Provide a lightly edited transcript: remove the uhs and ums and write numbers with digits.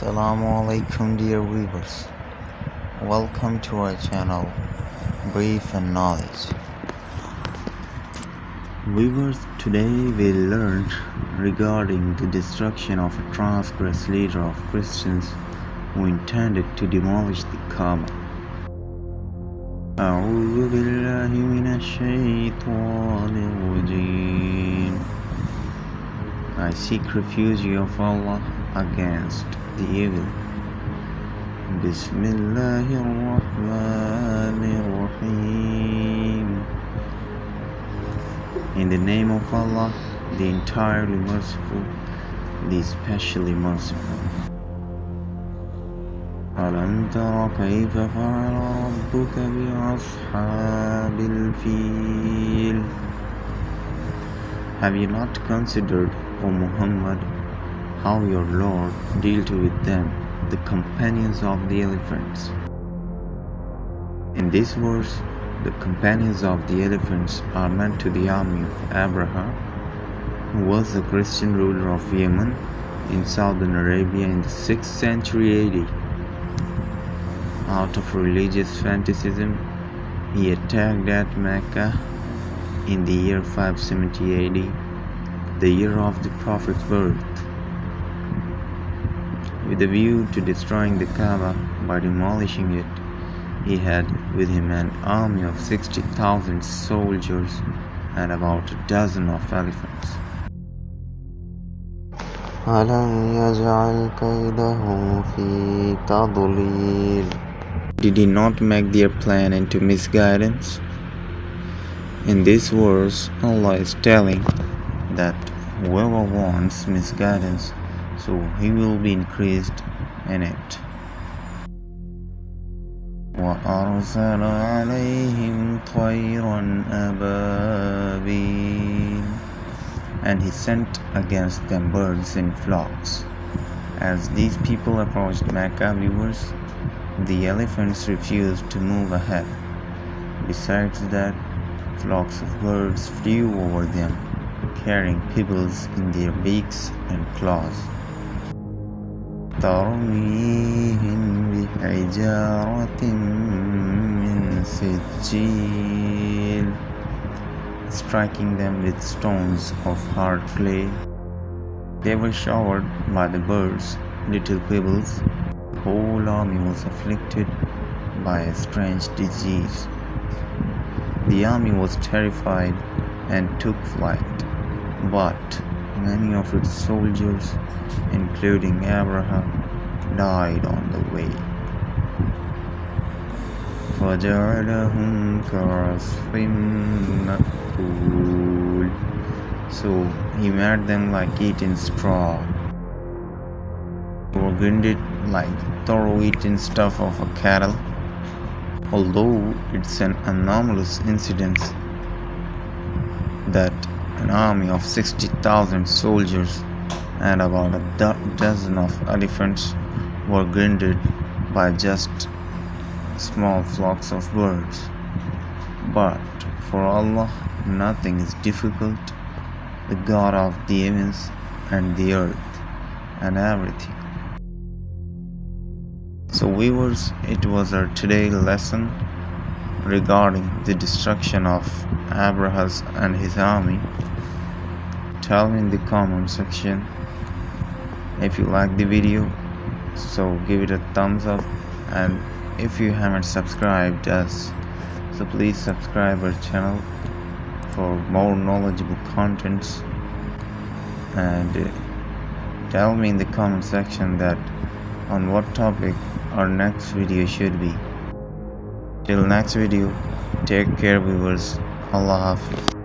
Assalamu alaikum dear viewers. Welcome to our channel Brief and Knowledge. Viewers, today we'll learn regarding the destruction of a transgressed leader of Christians who intended to demolish the Kaaba. أعوذ بالله من الشيطان الرجيم. I seek refuge of Allah against the evil. Bismillahir Rahmanir Rahim. In the name of Allah, the entirely merciful, the especially merciful. ألم تر كيف فعل ربك بأصحاب الفيل. Have you not considered, O Muhammad, how your Lord dealt with them, the companions of the elephants? In this verse, the companions of the elephants are meant to the army of Abraha, who was the Christian ruler of Yemen in southern Arabia in the 6th century AD. Out of religious fanaticism, he attacked at Mecca in the year 570 AD, the year of the Prophet's birth, with a view to destroying the Kaaba by demolishing it. He had with him an army of 60,000 soldiers and about a dozen of elephants. أَلَمْ يَجْعَلْ كَيْدَهُمْ فِي تَضْلِيلٍ. Did he not make their plan into misguidance? In this verse, Allah is telling that whoever wants misguidance, so he will be increased in it. وَأَرْسَلَ عَلَيْهِمْ طَيْرًا أَبَابِيلَ. And he sent against them birds in flocks. As these people approached Mecca, viewers, the elephants refused to move ahead. Besides that, flocks of birds flew over them, carrying pebbles in their beaks and claws. تَرْمِيهِمْ بِحِجَارَةٍ مِّن سِجِّيلٍ. Striking them with stones of hard clay. They were showered by the birds, little pebbles. The whole army was afflicted by a strange disease. The army was terrified and took flight, but many of its soldiers, including Abraha, died on the way. فَجَعَلَهُمْ كَعَصْفٍ مَأْكُولٍ. So he made them like eaten straw. They were grinded like thorough eaten stuff of a cattle. Although it's an anomalous incident that an army of 60,000 soldiers and about a dozen of elephants were grinded by just small flocks of birds. But for Allah, nothing is difficult, the God of the heavens and the earth and everything. So viewers, it was our today's lesson regarding the destruction of Abraha and his army. Tell me in the comment section if you like the video, so give it a thumbs up, and if you haven't subscribed us, so please subscribe our channel for more knowledgeable contents, and tell me in the comment section that on what topic our next video should be. Till next video, take care viewers. Allah Hafiz.